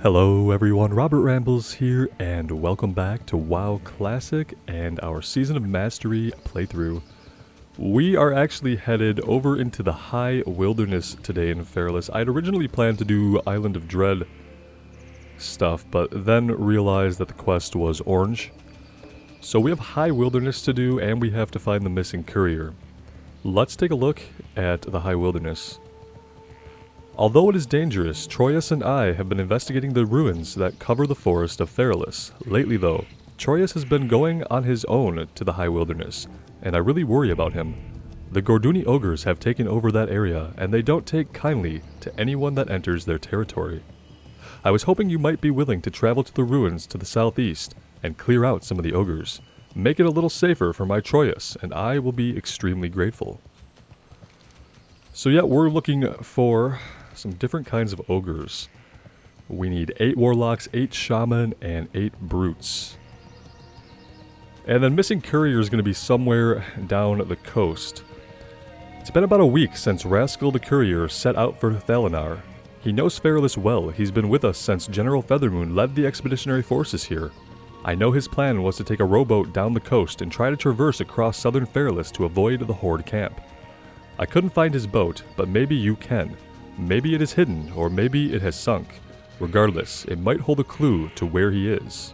Hello everyone, Robert Rambles here, and welcome back to WoW Classic and our Season of Mastery playthrough. We are actually headed over into the High Wilderness today in Fairless. I had originally planned to do Island of Dread stuff, but then realized that the quest was orange. So we have High Wilderness to do, and we have to find the Missing Courier. Let's take a look at the High Wilderness. Although it is dangerous, Troyes and I have been investigating the ruins that cover the forest of Fairless. Lately though, Troyes has been going on his own to the High Wilderness, and I really worry about him. The Gorduni ogres have taken over that area, and they don't take kindly to anyone that enters their territory. I was hoping you might be willing to travel to the ruins to the southeast, and clear out some of the ogres. Make it a little safer for my Troyes, and I will be extremely grateful. So yeah, we're looking for some different kinds of ogres. We need 8 Warlocks, 8 Shaman, and 8 Brutes. And then Missing Courier is going to be somewhere down the coast. It's been about a week since Rascal the Courier set out for Thalinar. He knows Fairless well. He's been with us since General Feathermoon led the expeditionary forces here. I know his plan was to take a rowboat down the coast and try to traverse across southern Fairless to avoid the Horde camp. I couldn't find his boat, but maybe you can. Maybe it is hidden, or maybe it has sunk. Regardless, it might hold a clue to where he is.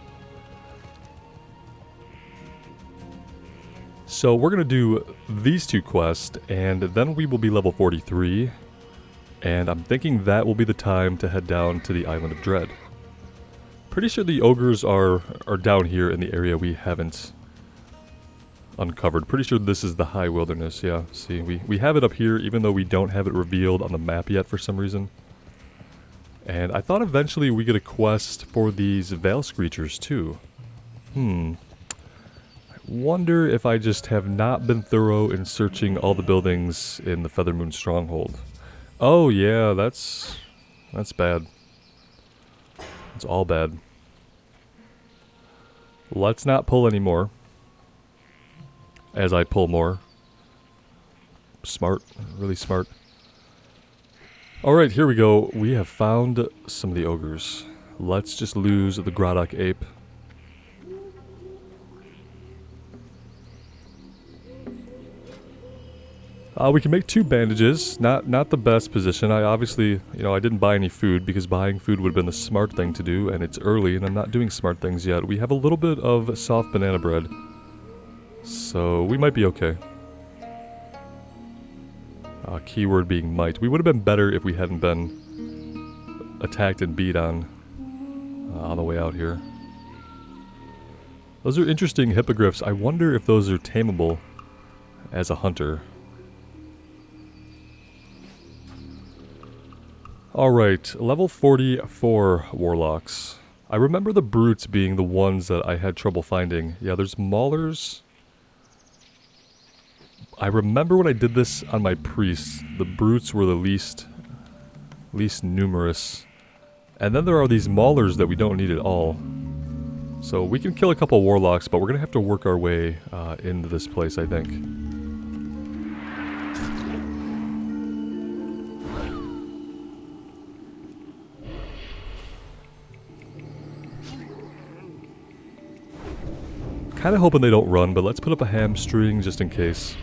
So we're going to do these 2 quests, and then we will be level 43. And I'm thinking that will be the time to head down to the Island of Dread. Pretty sure the ogres are down here in the area we haven't uncovered. Pretty sure this is the High Wilderness, yeah. See, we have it up here even though we don't have it revealed on the map yet for some reason. And I thought eventually we get a quest for these Veil Screechers too. I wonder if I just have not been thorough in searching all the buildings in the Feathermoon Stronghold. Oh yeah, that's bad. It's all bad. Let's not pull anymore. As I pull more. Smart. Really smart. Alright, here we go. We have found some of the ogres. Let's just lose the Grodok ape. We can make 2 bandages. Not the best position. I obviously, I didn't buy any food because buying food would have been the smart thing to do, and it's early and I'm not doing smart things yet. We have a little bit of soft banana bread. So, we might be okay. Keyword being might. We would have been better if we hadn't been attacked and beat on the way out here. Those are interesting hippogriffs. I wonder if those are tameable as a hunter. Alright, level 44 Warlocks. I remember the Brutes being the ones that I had trouble finding. Yeah, there's Maulers. I remember when I did this on my priests, the Brutes were the least numerous. And then there are these Maulers that we don't need at all. So we can kill a couple Warlocks, but we're going to have to work our way into this place, I think. Kinda hoping they don't run, but let's put up a hamstring just in case.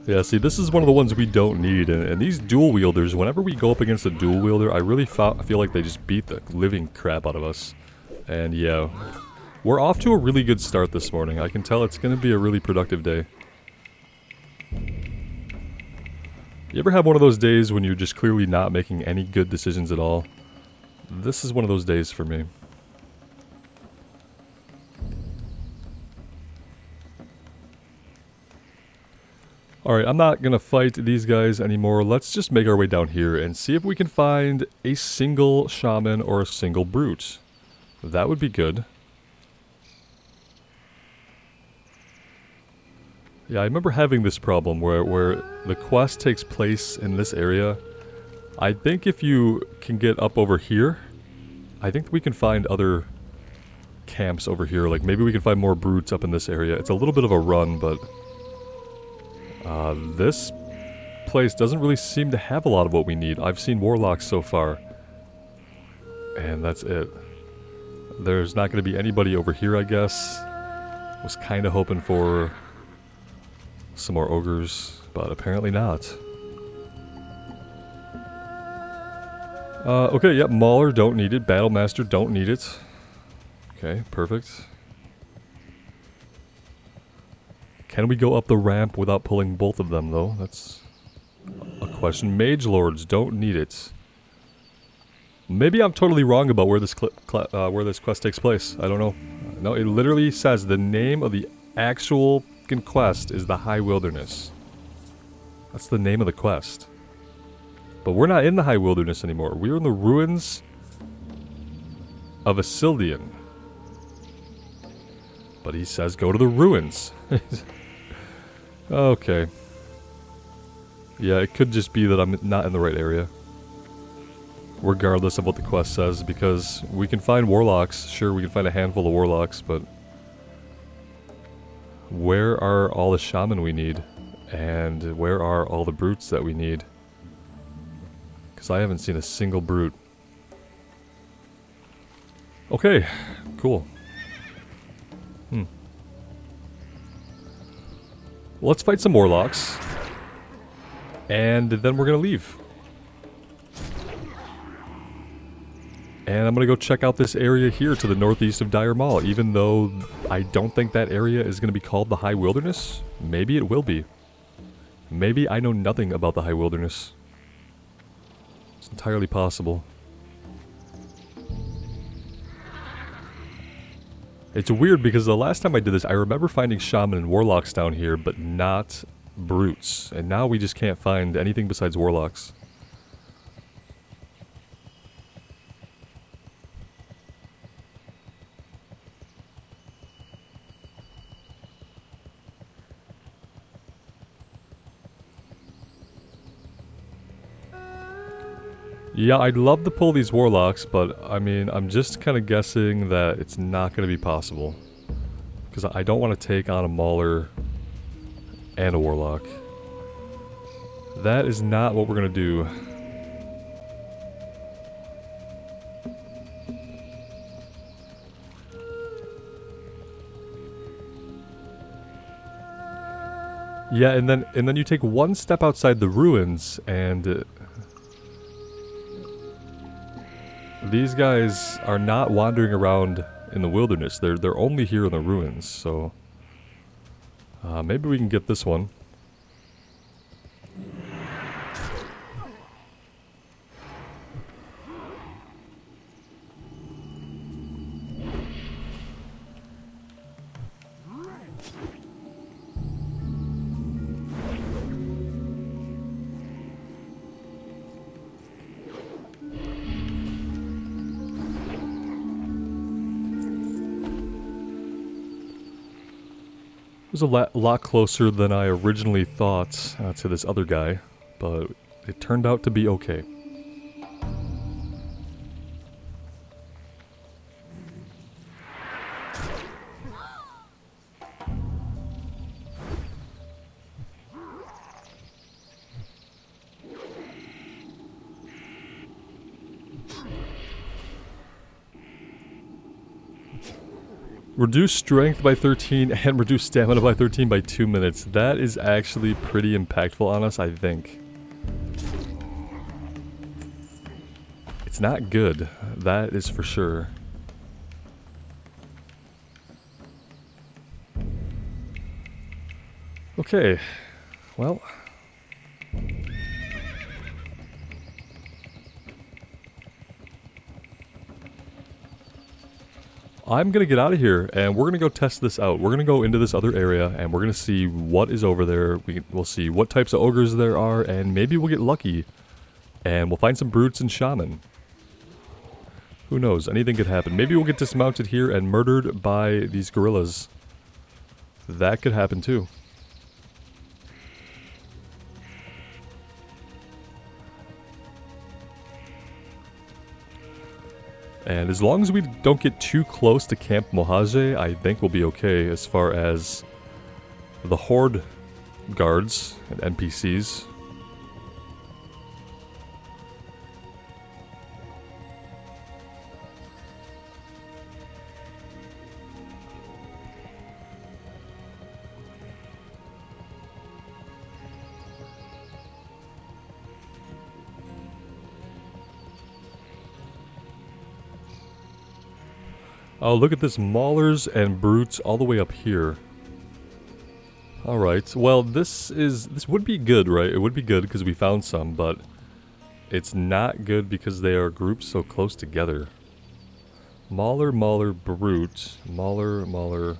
Yeah, see, this is one of the ones we don't need, and these dual wielders, whenever we go up against a dual wielder, I really feel like they just beat the living crap out of us. And yeah, we're off to a really good start this morning. I can tell it's going to be a really productive day. You ever have one of those days when you're just clearly not making any good decisions at all? This is one of those days for me. Alright, I'm not gonna fight these guys anymore. Let's just make our way down here and see if we can find a single Shaman or a single Brute. That would be good. Yeah, I remember having this problem where the quest takes place in this area. I think if you can get up over here, I think we can find other camps over here. Like, maybe we can find more brutes up in this area. It's a little bit of a run, but... this place doesn't really seem to have a lot of what we need. I've seen Warlocks so far. And that's it. There's not going to be anybody over here, I guess. Was kind of hoping for some more ogres, but apparently not. Okay, yep, Mauler, don't need it. Battlemaster, don't need it. Okay, perfect. Can we go up the ramp without pulling both of them, though? That's a question. Mage Lords, don't need it. Maybe I'm totally wrong about where this quest takes place. I don't know. No, it literally says the name of the actual quest is the High Wilderness. That's the name of the quest. But we're not in the High Wilderness anymore. We're in the ruins of Isildian. But he says go to the ruins. Okay. Yeah, it could just be that I'm not in the right area. Regardless of what the quest says, because we can find warlocks. Sure, we can find a handful of warlocks, but where are all the shaman we need? And where are all the brutes that we need? Because I haven't seen a single brute. Okay, cool. Let's fight some warlocks. And then we're gonna leave. And I'm gonna go check out this area here to the northeast of Dire Maul, even though I don't think that area is gonna be called the High Wilderness. Maybe it will be. Maybe I know nothing about the High Wilderness. It's entirely possible. It's weird because the last time I did this, I remember finding Shaman and Warlocks down here, but not brutes. And now we just can't find anything besides Warlocks. Yeah, I'd love to pull these Warlocks, but I mean, I'm just kind of guessing that it's not going to be possible. Because I don't want to take on a Mauler and a Warlock. That is not what we're going to do. Yeah, and then you take one step outside the ruins and these guys are not wandering around in the wilderness. They're only here in the ruins, so maybe we can get this one. It was a lot closer than I originally thought to this other guy, but it turned out to be okay. Reduce strength by 13 and reduce stamina by 13 by 2 minutes. That is actually pretty impactful on us, I think. It's not good, that is for sure. Okay, well... I'm gonna get out of here, and we're gonna go test this out. We're gonna go into this other area, and we're gonna see what is over there. We'll see what types of ogres there are, and maybe we'll get lucky. And we'll find some brutes and shaman. Who knows? Anything could happen. Maybe we'll get dismounted here and murdered by these gorillas. That could happen too. And as long as we don't get too close to Camp Mojave, I think we'll be okay as far as the Horde guards and NPCs. Oh, look at this, Maulers and Brutes all the way up here. Alright, well this would be good, right? It would be good because we found some, but it's not good because they are grouped so close together. Mauler, Mauler, Brute, Mauler, Mauler.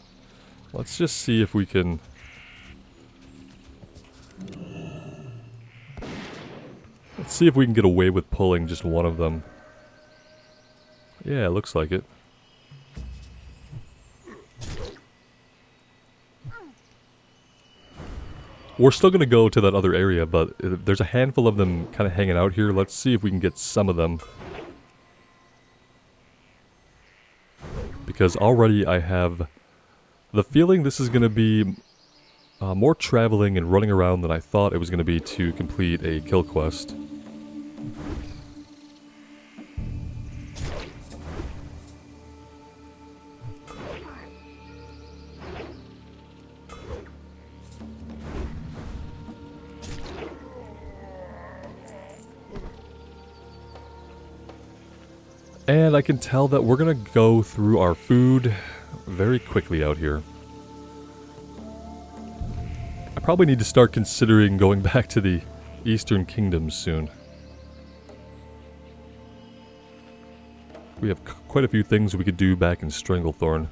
Let's just see if we can... Let's see if we can get away with pulling just one of them. Yeah, it looks like it. We're still going to go to that other area, but there's a handful of them kind of hanging out here. Let's see if we can get some of them. Because already I have the feeling this is going to be more traveling and running around than I thought it was going to be to complete a kill quest. And I can tell that we're gonna go through our food very quickly out here. I probably need to start considering going back to the Eastern Kingdoms soon. We have quite a few things we could do back in Stranglethorn.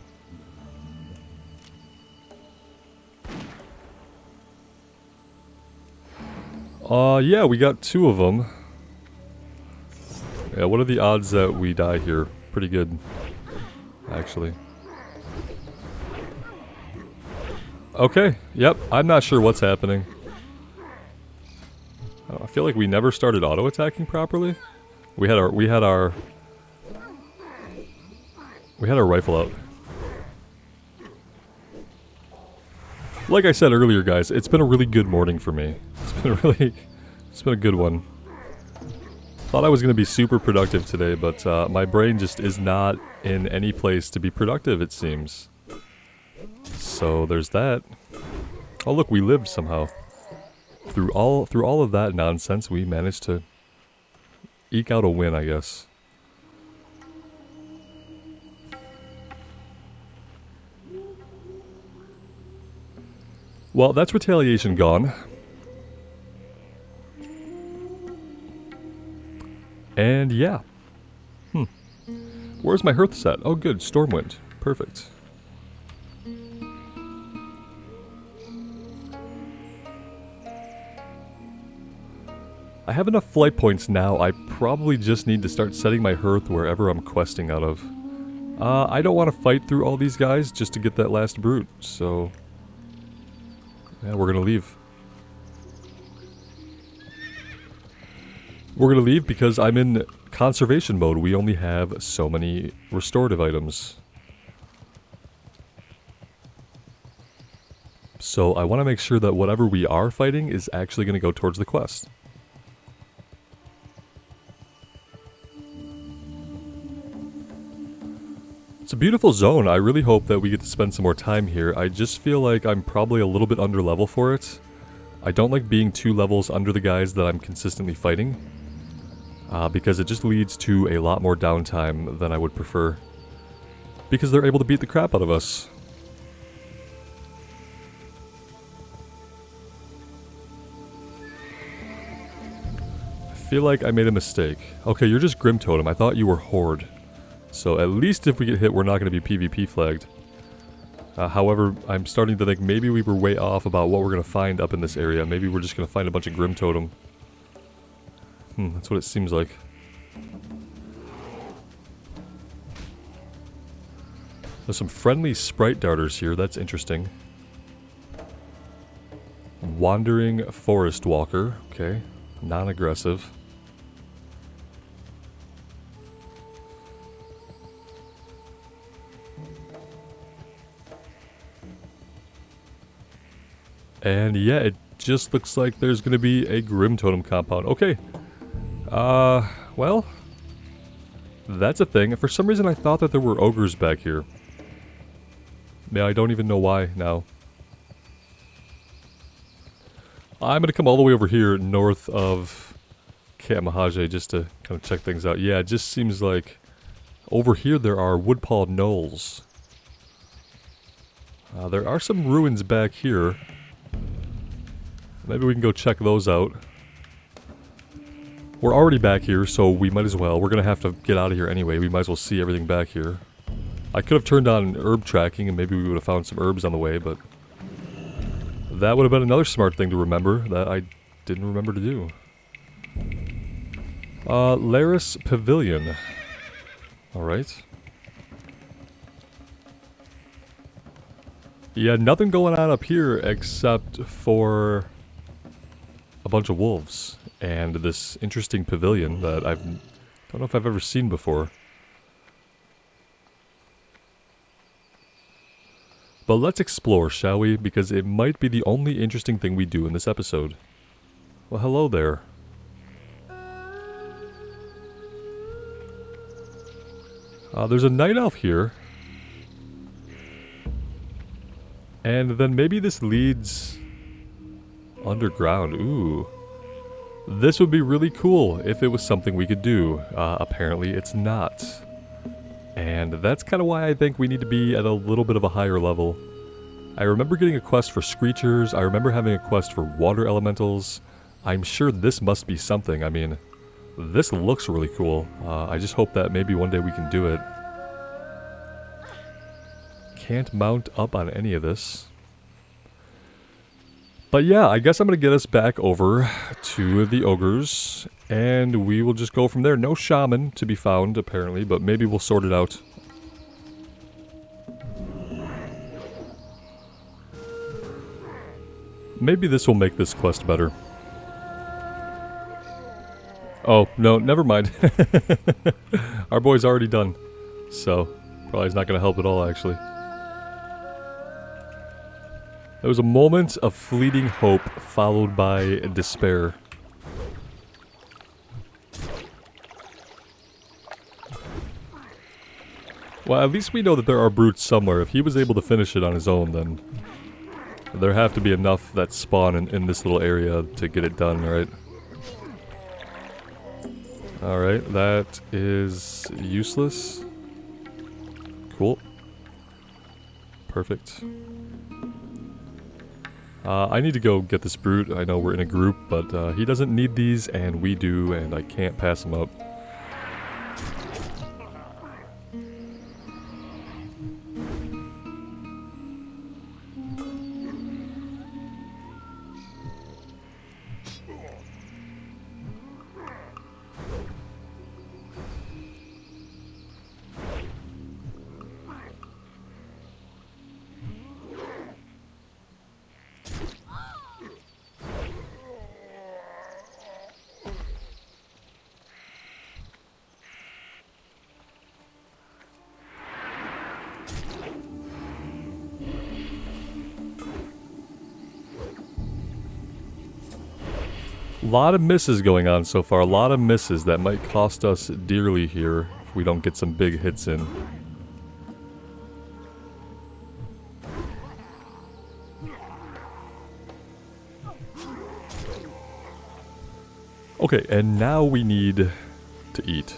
Yeah, we got 2 of them. Yeah, what are the odds that we die here? Pretty good, actually. Okay, yep, I'm not sure what's happening. I feel like we never started auto-attacking properly. We had our rifle out. Like I said earlier, guys, it's been a really good morning for me. It's been a good one. Thought I was going to be super productive today, but my brain just is not in any place to be productive, it seems. So there's that. Oh look, we lived somehow. Through all of that nonsense, we managed to eke out a win, I guess. Well, that's retaliation gone. And yeah. Where's my hearth set? Oh good, Stormwind. Perfect. I have enough flight points now. I probably just need to start setting my hearth wherever I'm questing out of. I don't want to fight through all these guys just to get that last brute, so... yeah, we're gonna leave. We're gonna leave because I'm in conservation mode. We only have so many restorative items. So I want to make sure that whatever we are fighting is actually going to go towards the quest. It's a beautiful zone. I really hope that we get to spend some more time here. I just feel like I'm probably a little bit under level for it. I don't like being 2 levels under the guys that I'm consistently fighting. Because it just leads to a lot more downtime than I would prefer. Because they're able to beat the crap out of us. I feel like I made a mistake. Okay, you're just Grim Totem. I thought you were Horde. So at least if we get hit, we're not going to be PvP flagged. However, I'm starting to think maybe we were way off about what we're going to find up in this area. Maybe we're just going to find a bunch of Grim Totem. That's what it seems like. There's some friendly sprite darters here, that's interesting. Wandering Forest Walker, okay. Non-aggressive. And yeah, it just looks like there's going to be a Grim Totem compound. Okay. Well, that's a thing. For some reason I thought that there were ogres back here. Yeah, I don't even know why now. I'm going to come all the way over here north of Camp Mahajeh just to kind of check things out. Yeah, it just seems like over here there are Woodpaw Knolls. There are some ruins back here. Maybe we can go check those out. We're already back here, so we might as well. We're going to have to get out of here anyway. We might as well see everything back here. I could have turned on herb tracking and maybe we would have found some herbs on the way, but that would have been another smart thing to remember that I didn't remember to do. Laris Pavilion. Alright. Yeah, nothing going on up here except for a bunch of wolves and this interesting pavilion that I don't know if I've ever seen before. But let's explore, shall we? Because it might be the only interesting thing we do in this episode. Well, hello there. There's a night elf here. And then maybe this leads underground. Ooh. This would be really cool if it was something we could do. Apparently it's not. And that's kind of why I think we need to be at a little bit of a higher level. I remember getting a quest for Screechers. I remember having a quest for Water Elementals. I'm sure this must be something. I mean, this looks really cool. I just hope that maybe one day we can do it. Can't mount up on any of this. But yeah, I guess I'm going to get us back over to the ogres, and we will just go from there. No shaman to be found, apparently, but maybe we'll sort it out. Maybe this will make this quest better. Oh, no, never mind. Our boy's already done, so probably is not going to help at all, actually. There was a moment of fleeting hope, followed by despair. Well, at least we know that there are brutes somewhere. If he was able to finish it on his own, then there have to be enough that spawn in this little area to get it done, right? Alright, that is useless. Cool. Perfect. I need to go get this brute. I know we're in a group, but he doesn't need these, and we do, and I can't pass him up. A lot of misses going on so far. A lot of misses that might cost us dearly here if we don't get some big hits in. Okay, and now we need to eat.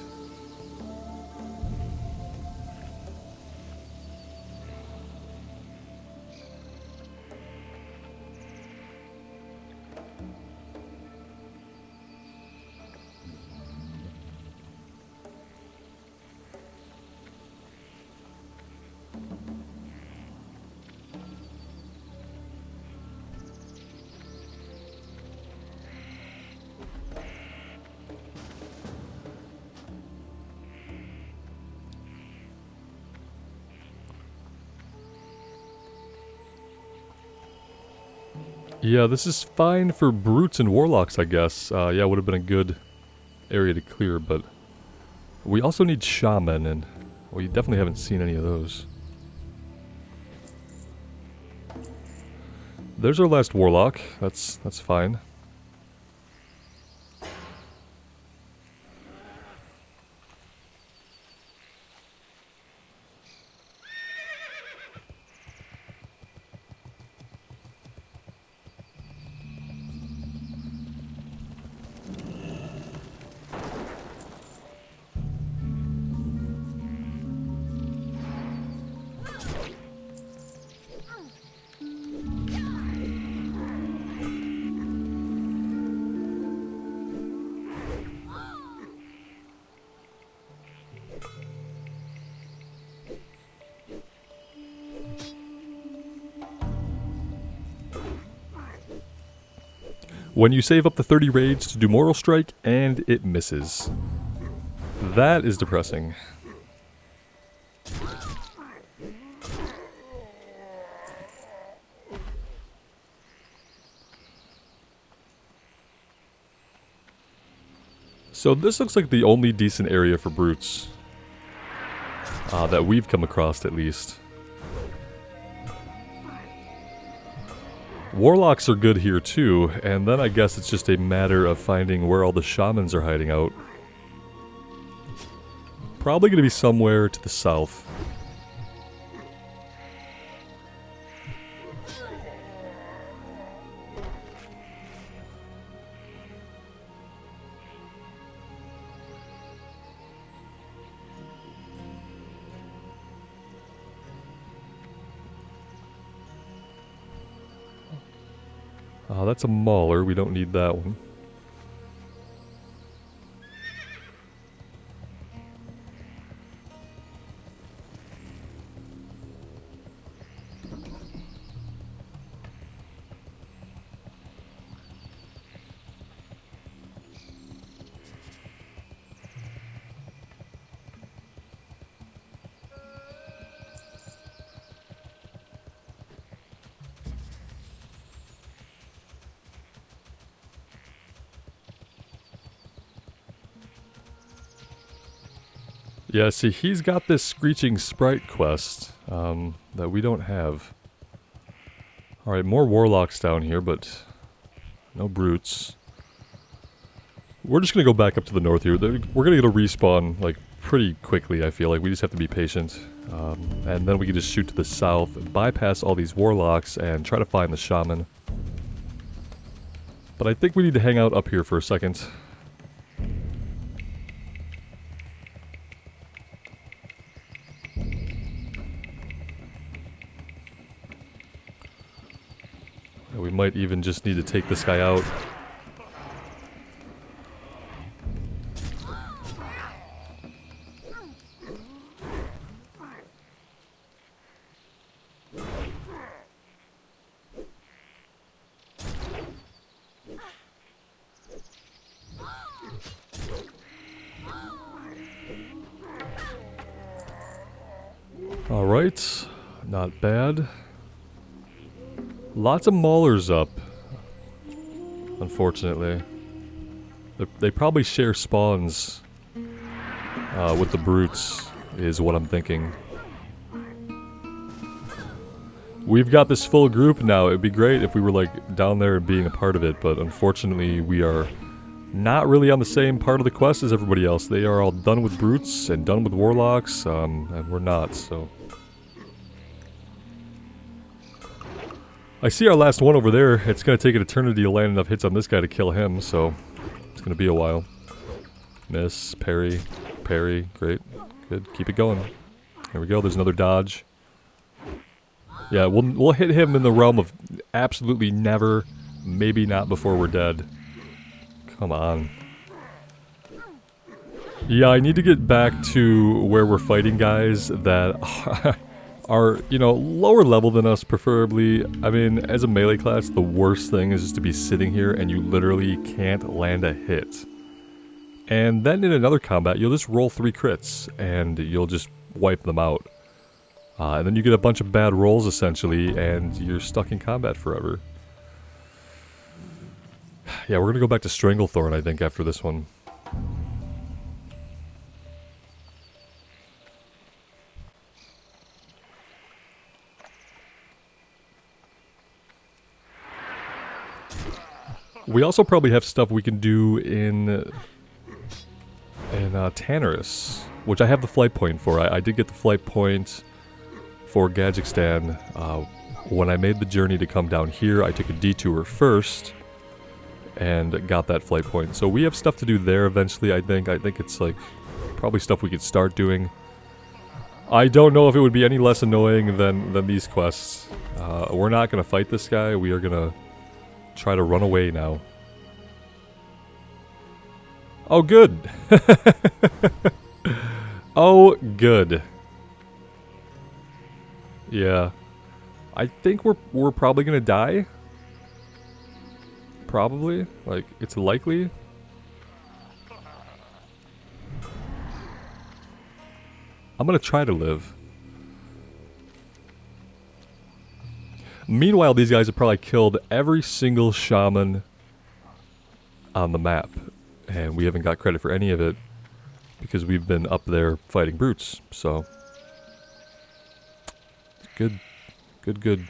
Yeah, this is fine for brutes and warlocks, I guess. Yeah, would have been a good area to clear, but we also need shaman, and we definitely haven't seen any of those. There's our last Warlock. That's fine. When you save up to 30 rage to do Mortal Strike, and it misses. That is depressing. So this looks like the only decent area for brutes. That we've come across, at least. Warlocks are good here too, and then I guess it's just a matter of finding where all the shamans are hiding out. Probably going to be somewhere to the south. That's a mauler. We don't need that one. Yeah, see, he's got this Screeching Sprite quest that we don't have. Alright, more Warlocks down here, but no brutes. We're just going to go back up to the north here. We're going to get a respawn, like, pretty quickly, I feel like. We just have to be patient. And then we can just shoot to the south, bypass all these Warlocks, and try to find the Shaman. But I think we need to hang out up here for a second. We might even just need to take this guy out. Alright, not bad. Lots of maulers up, unfortunately. They probably share spawns with the brutes, is what I'm thinking. We've got this full group now. It'd be great if we were like down there and being a part of it, but unfortunately we are not really on the same part of the quest as everybody else. They are all done with brutes and done with warlocks, and we're not, so... I see our last one over there. It's going to take an eternity to land enough hits on this guy to kill him, so it's going to be a while. Miss, parry, parry, great, good, keep it going. There we go, there's another dodge. Yeah, we'll hit him in the realm of absolutely never, maybe not before we're dead. Come on. Yeah, I need to get back to where we're fighting guys that are, you know, lower level than us, preferably. I mean, as a melee class, the worst thing is just to be sitting here and you literally can't land a hit. And then in another combat, you'll just roll 3 crits, and you'll just wipe them out. And then you get a bunch of bad rolls, essentially, and you're stuck in combat forever. Yeah, we're gonna go back to Stranglethorn, I think, after this one. We also probably have stuff we can do in Tannerus, which I have the flight point for. I did get the flight point for Gadgekstan. When I made the journey to come down here, I took a detour first and got that flight point. So we have stuff to do there eventually, I think. I think it's like probably stuff we could start doing. I don't know if it would be any less annoying than these quests. We're not going to fight this guy. We are going to try to run away now. Oh, good. Oh, good. Yeah. I think we're probably going to die. Probably. Like, it's likely. I'm going to try to live. Meanwhile, these guys have probably killed every single shaman on the map. And we haven't got credit for any of it because we've been up there fighting brutes. So, good. Good, good.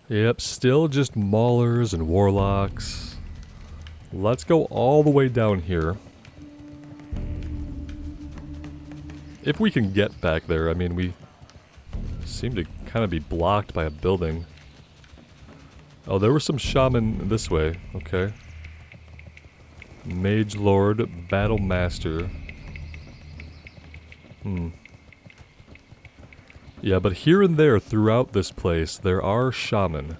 Yep, still just maulers and warlocks. Let's go all the way down here. If we can get back there. I mean, we seem to kind of be blocked by a building. Oh, there were some shaman this way. Okay. Mage Lord, Battle Master. Yeah, but here and there throughout this place, there are shaman.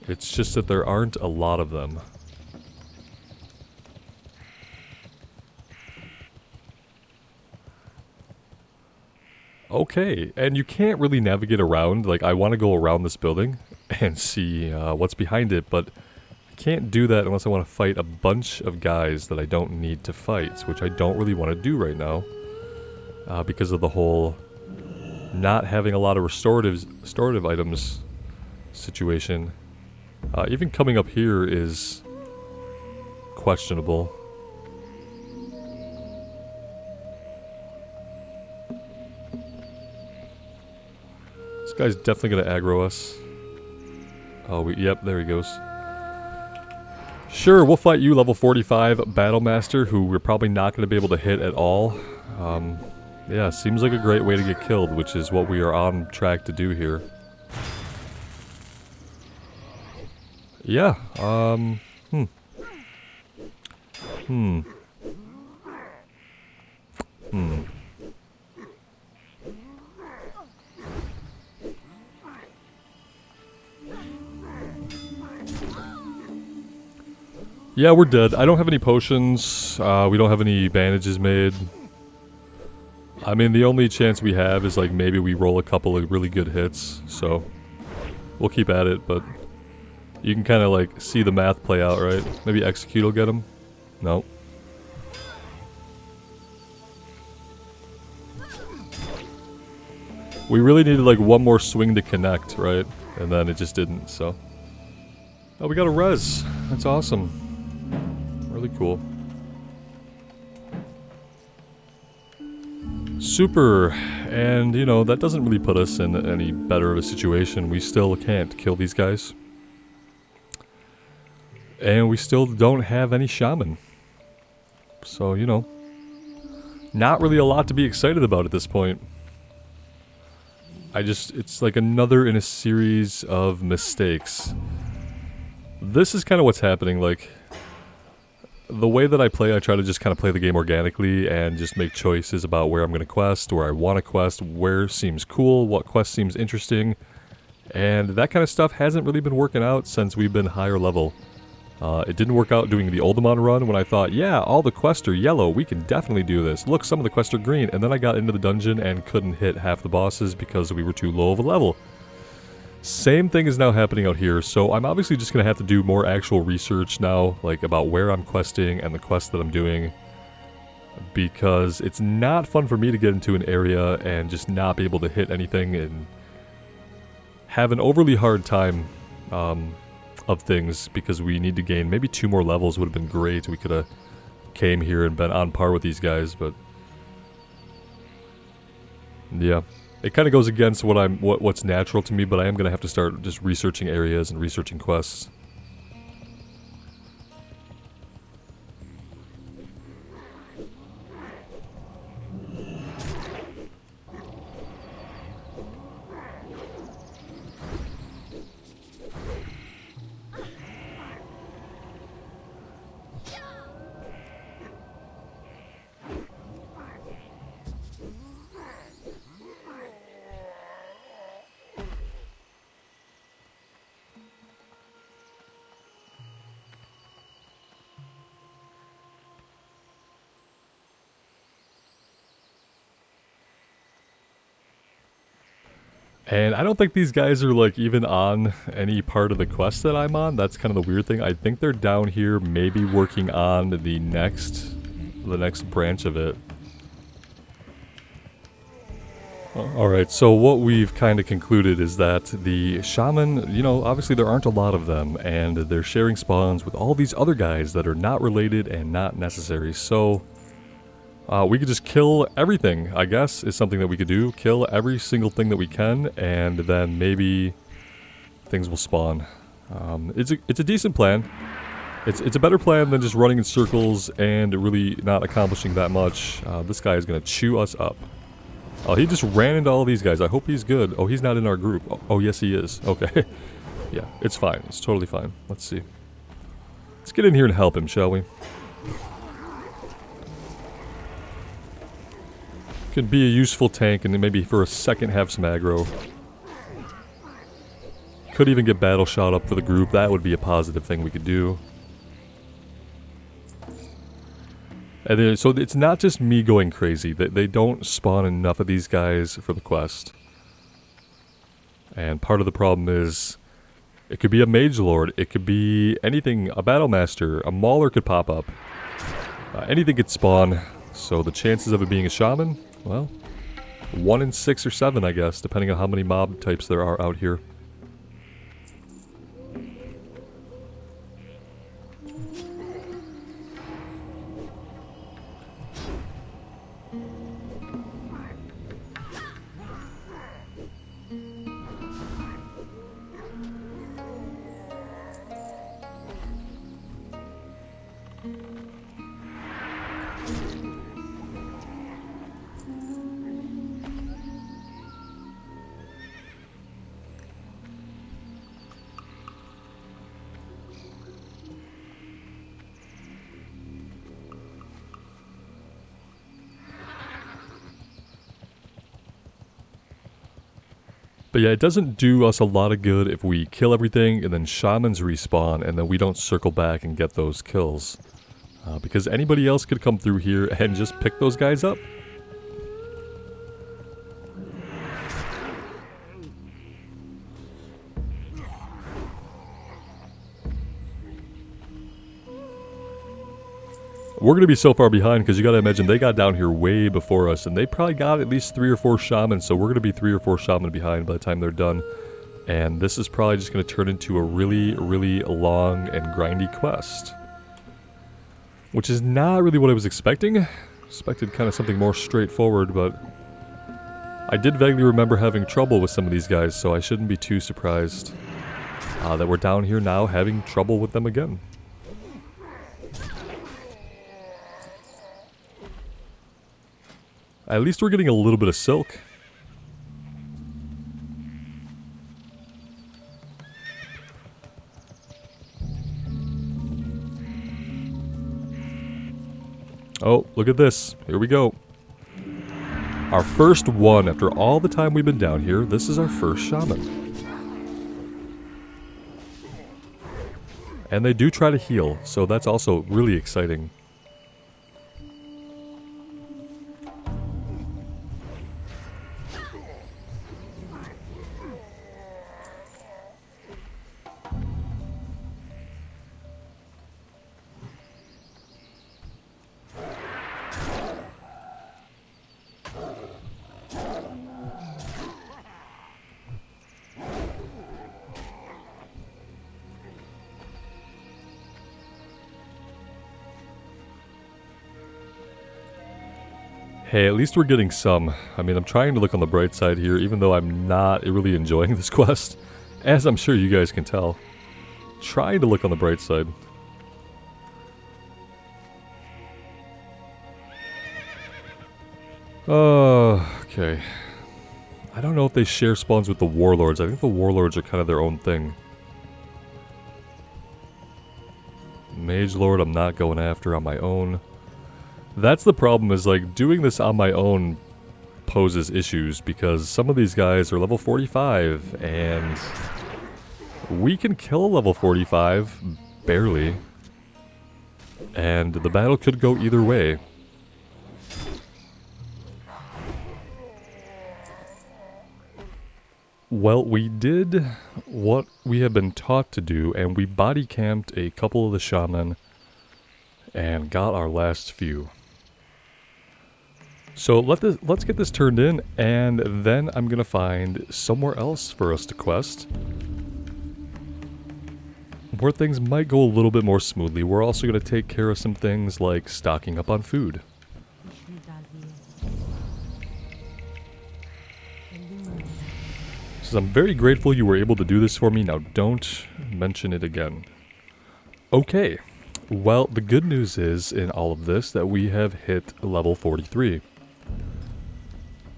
It's just that there aren't a lot of them. Okay, and you can't really navigate around. Like, I want to go around this building and see what's behind it, but I can't do that unless I want to fight a bunch of guys that I don't need to fight, which I don't really want to do right now because of the whole not having a lot of restorative items situation. Even coming up here is questionable. This guy's definitely going to aggro us. Oh, yep, there he goes. Sure, we'll fight you, level 45 Battle Master, who we're probably not going to be able to hit at all. Yeah, seems like a great way to get killed, which is what we are on track to do here. Yeah, Yeah, we're dead. I don't have any potions. We don't have any bandages made. I mean, the only chance we have is, like, maybe we roll a couple of really good hits. So, we'll keep at it, but you can kind of, like, see the math play out, right? Maybe Execute will get him? No. We really needed, like, one more swing to connect, right? And then it just didn't, so. Oh, we got a res. That's awesome. Really cool. Super. And, you know, that doesn't really put us in any better of a situation. We still can't kill these guys. And we still don't have any shaman. So, you know, not really a lot to be excited about at this point. It's like another in a series of mistakes. This is kind of what's happening, like, the way that I play, I try to just kind of play the game organically and just make choices about where I'm going to quest, where I want to quest, where seems cool, what quest seems interesting, and that kind of stuff hasn't really been working out since we've been higher level. It didn't work out doing the Oldemon run when I thought, yeah, all the quests are yellow, we can definitely do this. Look, some of the quests are green, and then I got into the dungeon and couldn't hit half the bosses because we were too low of a level. Same thing is now happening out here, so I'm obviously just going to have to do more actual research now, like about where I'm questing and the quests that I'm doing, because it's not fun for me to get into an area and just not be able to hit anything and have an overly hard time of things because we need to gain maybe 2 more levels would have been great. We could have came here and been on par with these guys, but yeah, it kind of goes against what's natural to me, but I am going to have to start just researching areas and researching quests. And I don't think these guys are like even on any part of the quest that I'm on. That's kind of the weird thing. I think they're down here maybe working on the next branch of it. Alright, so what we've kind of concluded is that the Shaman, you know, obviously there aren't a lot of them, and they're sharing spawns with all these other guys that are not related and not necessary. So we could just kill everything, I guess, is something that we could do. Kill every single thing that we can, and then maybe things will spawn. It's a decent plan. It's a better plan than just running in circles and really not accomplishing that much. This guy is going to chew us up. Oh, he just ran into all these guys. I hope he's good. Oh, he's not in our group. Oh, yes, he is. Okay. Yeah, it's fine. It's totally fine. Let's see. Let's get in here and help him, shall we? Could be a useful tank and then maybe for a second have some aggro. Could even get battle shot up for the group. That would be a positive thing we could do. And then, so it's not just me going crazy. They don't spawn enough of these guys for the quest. And part of the problem is, it could be a mage lord, it could be anything, a battle master, a mauler could pop up. Anything could spawn, so the chances of it being a shaman, well, 1 in 6 or 7 I guess, depending on how many mob types there are out here. But yeah, it doesn't do us a lot of good if we kill everything and then shamans respawn and then we don't circle back and get those kills. Because anybody else could come through here and just pick those guys up. We're going to be so far behind because you got to imagine they got down here way before us and they probably got at least 3 or 4 shamans, so we're going to be 3 or 4 shaman behind by the time they're done. And this is probably just going to turn into a really, really long and grindy quest. Which is not really what I was expecting. Expected kind of something more straightforward, but I did vaguely remember having trouble with some of these guys, so I shouldn't be too surprised that we're down here now having trouble with them again. At least we're getting a little bit of silk. Oh, look at this. Here we go. Our first one after all the time we've been down here. This is our first shaman. And they do try to heal, so that's also really exciting. Hey, at least we're getting some. I mean, I'm trying to look on the bright side here, even though I'm not really enjoying this quest, as I'm sure you guys can tell. Trying to look on the bright side. Okay. I don't know if they share spawns with the Warlords. I think the Warlords are kind of their own thing. Mage Lord I'm not going after on my own. That's the problem, is like doing this on my own poses issues because some of these guys are level 45 and we can kill a level 45 barely, and the battle could go either way. Well, we did what we have been taught to do, and we body camped a couple of the Shaman and got our last few. So let's get this turned in, and then I'm gonna find somewhere else for us to quest, where things might go a little bit more smoothly. We're also gonna take care of some things like stocking up on food. So I'm very grateful you were able to do this for me. Now don't mention it again. Okay, well, the good news is in all of this that we have hit level 43.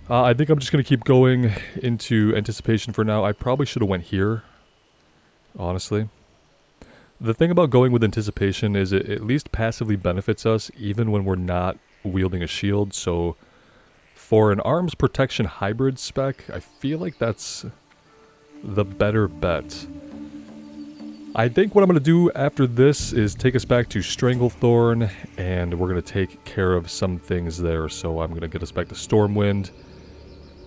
I think I'm just going to keep going into anticipation for now. I probably should have went here, honestly. The thing about going with anticipation is it at least passively benefits us even when we're not wielding a shield. So for an arms protection hybrid spec, I feel like that's the better bet. I think what I'm going to do after this is take us back to Stranglethorn, and we're going to take care of some things there. So I'm going to get us back to Stormwind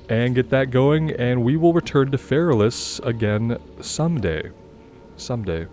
and get that going, and we will return to Feralus again someday. Someday.